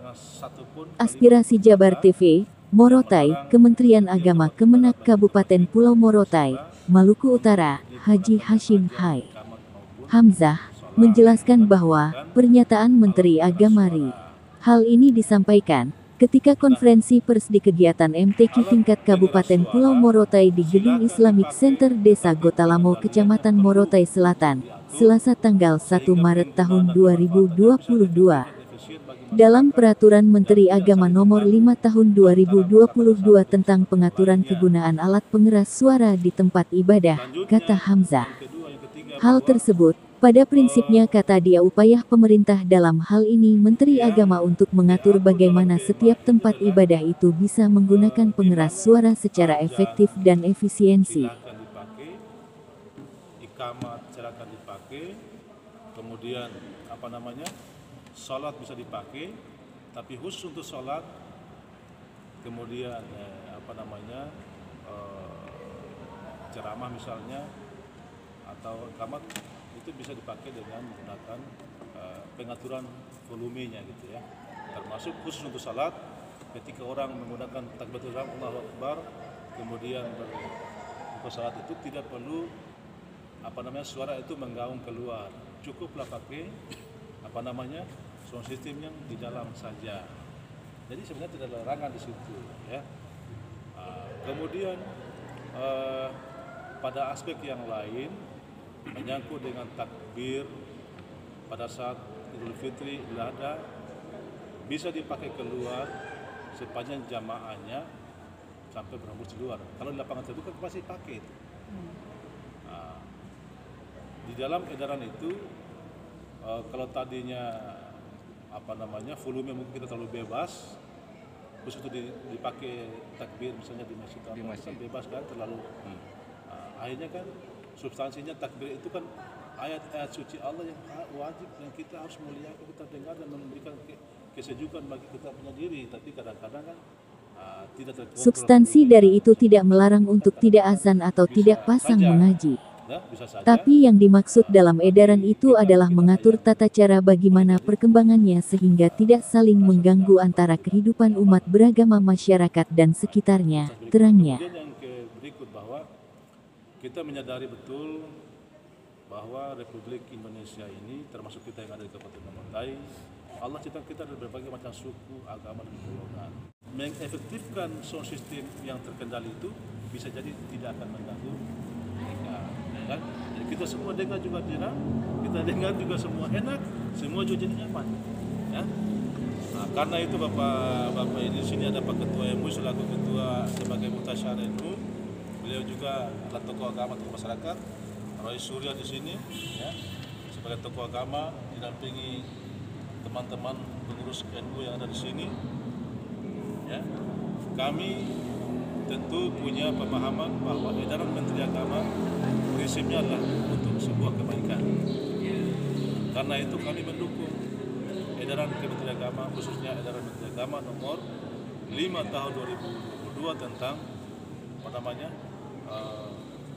keterangan satupun Aspirasi Jabar TV, Morotai, Kementerian Agama Kemenak Kabupaten Pulau Morotai, Maluku Utara, Haji Hashim Hai Hamzah, menjelaskan bahwa pernyataan Menteri Agama RI. Hal ini disampaikan ketika konferensi pers di kegiatan MTQ tingkat Kabupaten Pulau Morotai di Gedung Islamic Center Desa Gotalamo Kecamatan Morotai Selatan, Selasa tanggal 1 Maret tahun 2022. Dalam Peraturan Menteri Agama Nomor 5 Tahun 2022 tentang pengaturan kegunaan alat pengeras suara di tempat ibadah, kata Hamzah. Hal tersebut, pada prinsipnya kata dia upaya pemerintah dalam hal ini Menteri Agama untuk mengatur bagaimana setiap tempat ibadah itu bisa menggunakan pengeras suara secara efektif dan efisiensi. Silakan dipakai, kemudian sholat bisa dipakai, tapi khusus untuk sholat, kemudian ceramah misalnya atau kamat itu bisa dipakai dengan menggunakan pengaturan volumenya gitu ya. Termasuk khusus untuk sholat, ketika orang menggunakan takbiratul ihram Allahu Akbar, kemudian bersalat itu tidak perlu suara itu menggaung keluar, cukuplah pakai sound system yang di dalam saja. Jadi sebenarnya tidak ada larangan di situ ya. Kemudian pada aspek yang lain menyangkut dengan takbir pada saat Idul Fitri, Idul Adha bisa dipakai keluar sepanjang jamaahnya sampai berhembus di luar. Kalau di lapangan terbuka pasti pakai itu. Di dalam edaran itu kalau tadinya volume mungkin kita terlalu bebas, khusus itu dipakai takbir misalnya di masjid atau bebas kan terlalu. Akhirnya kan substansinya takbir itu kan ayat-ayat suci Allah yang wajib yang kita harus muliakan, kita dengar dan memberikan kesejukan bagi kita punya diri, tapi kadang-kadang kan tidak terkontrol. Substansi dari itu tidak melarang untuk tidak azan atau tidak pasang mengaji. Tapi yang dimaksud dalam edaran itu adalah mengatur tata cara bagaimana perkembangannya sehingga tidak saling mengganggu antara kehidupan umat beragama masyarakat dan sekitarnya, terangnya. Kemudian yang berikut bahwa kita menyadari betul bahwa Republik Indonesia ini termasuk kita yang ada di Kabupaten Morotai, Allah ciptakan kita dari berbagai macam suku, agama dan golongan. Mengefektifkan sound system yang terkendali itu bisa jadi tidak akan mengganggu mereka. Kan? Jadi kita semua dengar juga tenang, kita dengar juga semua enak, semua juga jadi nyaman. Ya? Nah, karena itu Bapak ini di sini ada Pak Ketua MUI selaku Ketua sebagai Mutasyar NU, beliau juga adalah tokoh agama tokoh masyarakat, Roy Surya di sini, ya, sebagai tokoh agama didampingi teman-teman pengurus NU yang ada di sini. Ya. Kami tentu punya pemahaman bahwa edaran Menteri Agama prinsipnya adalah untuk sebuah kebaikan. Karena itu kami mendukung edaran Kementerian Agama, khususnya edaran Menteri Agama nomor 5 tahun 2022 tentang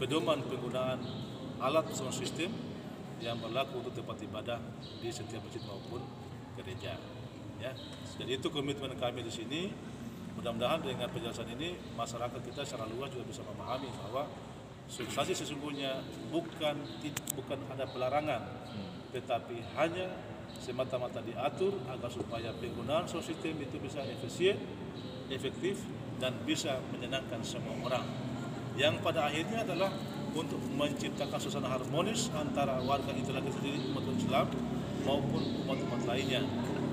pedoman penggunaan alat sound system yang berlaku untuk tempat ibadah di setiap masjid maupun gereja. Ya. Jadi itu komitmen kami di sini. Mudah-mudahan dengan penjelasan ini masyarakat kita secara luas juga bisa memahami bahwa substansi sesungguhnya bukan ada pelarangan, tetapi hanya semata-mata diatur agar supaya penggunaan sound system itu bisa efisien, efektif dan bisa menyenangkan semua orang. Yang pada akhirnya adalah untuk menciptakan suasana harmonis antara warga itu sendiri umat Islam maupun umat-umat lainnya.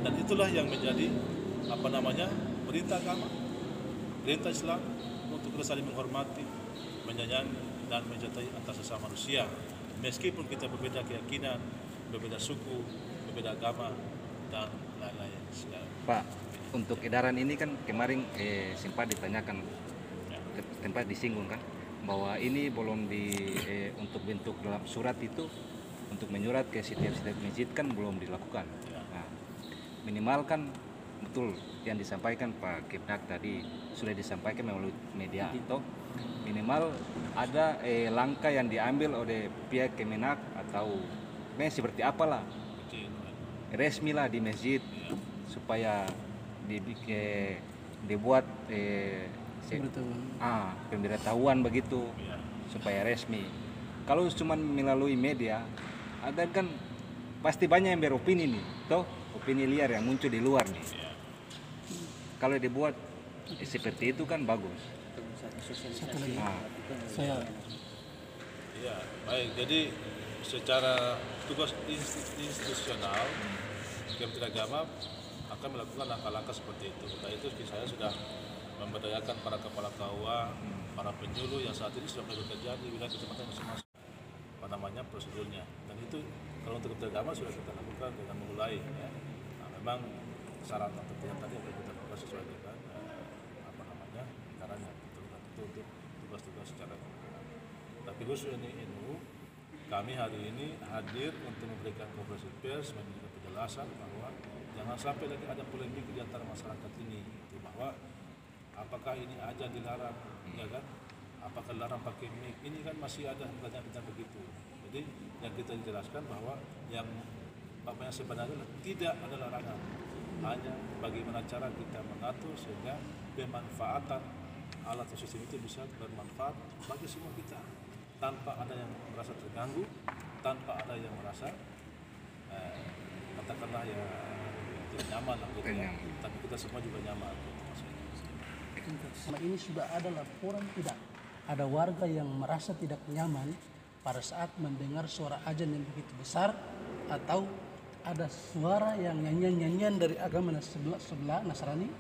Dan itulah yang menjadi perintah agama, perintah Islam untuk kita saling menghormati, menyayangi dan mencintai antar sesama manusia. Meskipun kita berbeda keyakinan, berbeda suku, berbeda agama dan lain-lain. Pak, untuk edaran ini kan kemarin sempat ditanyakan, sempat disinggung kan, bahwa ini belum untuk bentuk dalam surat itu untuk menyurat ke setiap masjid kan belum dilakukan. Nah, minimal kan betul yang disampaikan Pak Kemenak tadi sudah disampaikan melalui media itu minimal ada langkah yang diambil oleh pihak Kemenak atau seperti apalah resmi lah di masjid supaya dibuat pemberitahuan begitu Ya. supaya resmi. Kalau cuma melalui media, ada kan pasti banyak yang beropini nih, toh opini liar yang muncul di luar nih. Ya. Kalau dibuat seperti itu kan bagus. Satu lagi, saya Ya, baik. Jadi secara tugas institusional, Kementerian Agama akan melakukan langkah-langkah seperti itu. Nah itu saya sudah memberdayakan para kepala KUA, para penyuluh yang saat ini sudah mulai bekerja di wilayah kecamatan masing-masing. Prosedurnya. Dan itu kalau untuk Kementerian Agama sudah kita lakukan dengan memulai. Ya. Nah, memang saran atau yang tadi akan kita lakukan sesuai dengan caranya. Itu untuk tugas-tugas secara tapi khusus NU, kami hari ini hadir untuk memberikan konferensi pers, memberikan penjelasan bahwa jangan sampai lagi ada polemik di antara masyarakat ini, bahwa apakah ini aja dilarang, ya kan? Apakah dilarang pakai mic? Ini kan masih ada pertanyaan-pertanyaan begitu. Jadi yang kita jelaskan bahwa yang sebenarnya tidak ada larangan, hanya bagaimana cara kita mengatur sehingga pemanfaatan alat sistem itu bisa bermanfaat bagi semua kita, tanpa ada yang merasa terganggu, tanpa ada yang merasa katakanlah ya tidak nyaman gitu ya. Tapi kita semua juga nyaman. selama ini sudah ada laporan tidak ada warga yang merasa tidak nyaman pada saat mendengar suara azan yang begitu besar atau ada suara yang nyanyian-nyanyian dari agama sebelah Nasrani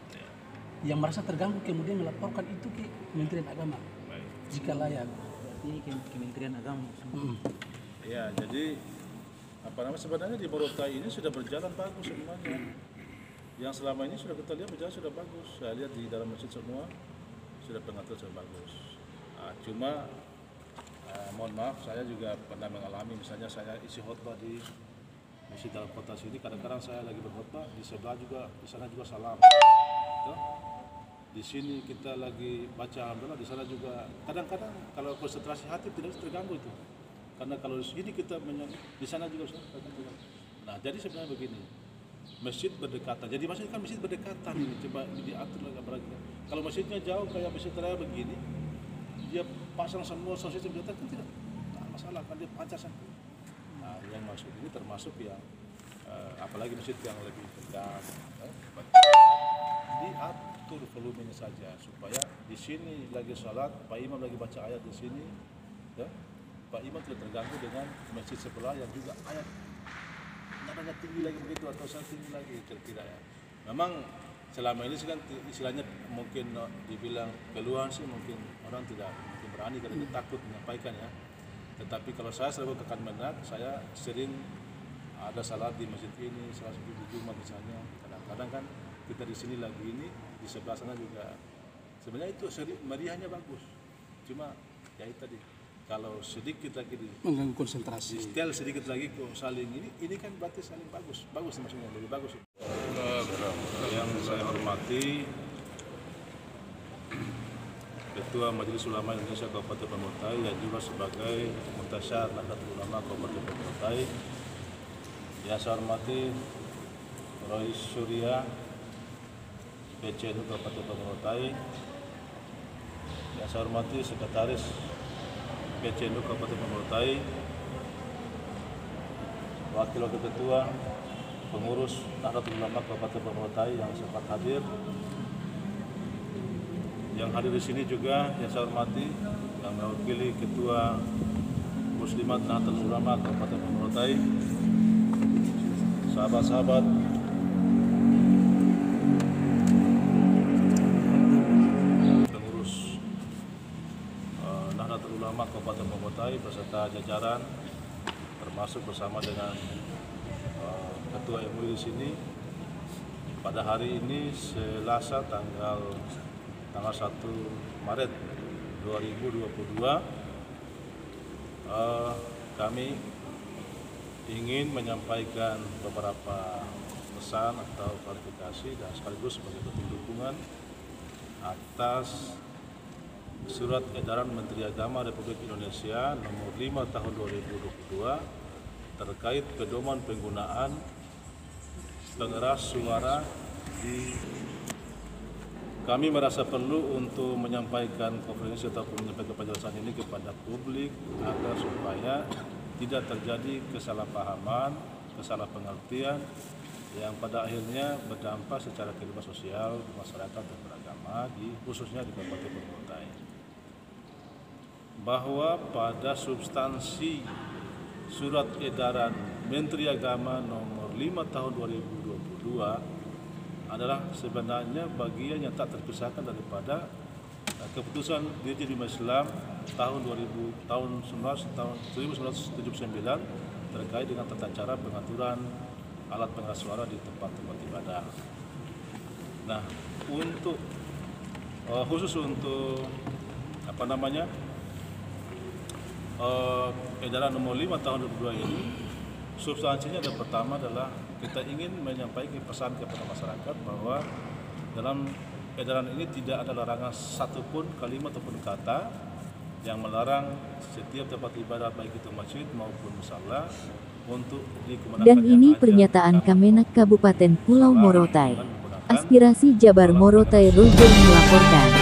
yang merasa terganggu kemudian melaporkan itu ke Kementerian Agama jika layak. Berarti Kementerian Agama. Ya, jadi sebenarnya di Morotai ini sudah berjalan bagus semuanya. Yang selama ini sudah kita lihat berjalan sudah bagus. Saya lihat di dalam masjid semua sudah pengatur sudah bagus. Cuma mohon maaf, saya juga pernah mengalami, misalnya saya isi khotbah di masjid dalam kota sini, kadang-kadang saya lagi berkhotbah di sebelah juga, di sana juga salam. Di sini kita lagi baca alhamdulillah, di sana juga kadang-kadang kalau konsentrasi hati tidak terganggu itu. Karena kalau di sini kita di sana juga terganggu. Nah, jadi sebenarnya begini. Masjid berdekatan. Jadi masjid kan masjid berdekatan ini, coba diatur lagi. Kalau masjidnya jauh kayak masjid raya begini, dia pasang semua sound system kan tidak masalah, kan dia pancaskan. Nah, yang masuk ini termasuk yang apalagi masjid yang lebih dekat, diatur volumenya saja supaya di sini lagi salat, Pak Imam lagi baca ayat di sini, ya, Pak Imam tidak terganggu dengan masjid sebelah yang juga ayat nadanya tinggi lagi begitu atau tinggi lagi, tidak ya. Memang selama ini kan istilahnya mungkin dibilang keluhan sih, mungkin orang tidak berani karena dia takut menyampaikan ya. Tetapi kalau saya selalu ke Kemenag, saya sering ada salat di masjid ini, salah satu di Jumat misalnya. Kadang-kadang kan kita di sini lagi ini, di sebelah sana juga. Sebenarnya itu meriahnya bagus. Cuma ya itu tadi, kalau sedikit lagi mengganggu konsentrasi. Setel sedikit lagi kok saling ini kan berarti saling bagus maksudnya lebih bagus. Yang saya hormati Ketua Majelis Ulama Indonesia Kabupaten Pamorotai yang juga sebagai Mutasyar Nahdlatul Ulama Kabupaten Pamorotai. Yang saya hormati Roy Surya PCNU Kabupaten Pamorotai. Yang saya hormati Sekretaris PCNU Kabupaten Pamorotai, Wakil Ketua, Pengurus Nahdlatul Ulama Kabupaten Pamorotai yang sempat hadir. Yang hadir di sini juga yang saya hormati yang mewakili Ketua Muslimat Nahdlatul Ulama Kabupaten Pamorotai, sahabat-sahabat Ulama Kabupaten Pamorotai beserta jajaran, termasuk bersama dengan Ketua MUI di sini. Pada hari ini Selasa tanggal 1 Maret 2022, kami ingin menyampaikan beberapa pesan atau klarifikasi dan sekaligus sebagai bentuk dukungan atas Surat Edaran Menteri Agama Republik Indonesia nomor 5 tahun 2022 terkait pedoman penggunaan pengeras suara di kami merasa perlu untuk menyampaikan konferensi ataupun menyampaikan penjelasan ini kepada publik agar supaya tidak terjadi kesalahpahaman, kesalahpengertian yang pada akhirnya berdampak secara kehidupan sosial masyarakat dan beragama khususnya di Kabupaten Morotai. Bahwa pada substansi surat edaran Menteri Agama nomor 5 tahun 2022 adalah sebenarnya bagian yang tak terpisahkan daripada keputusan Dirjen Bina Islam tahun 1979 terkait dengan tata cara pengaturan alat pengeras suara di tempat-tempat ibadah. Nah, untuk khusus untuk edaran nomor 5 tahun 2022 ini, substansinya yang pertama adalah kita ingin menyampaikan pesan kepada masyarakat bahwa dalam edaran ini tidak ada larangan satupun kalimat ataupun kata yang melarang setiap tempat ibadah baik itu masjid maupun musala untuk digunakan. Dan ini pernyataan Kamenak Kabupaten Pulau Morotai. Aspirasi Jabar Morotai Roger melaporkan.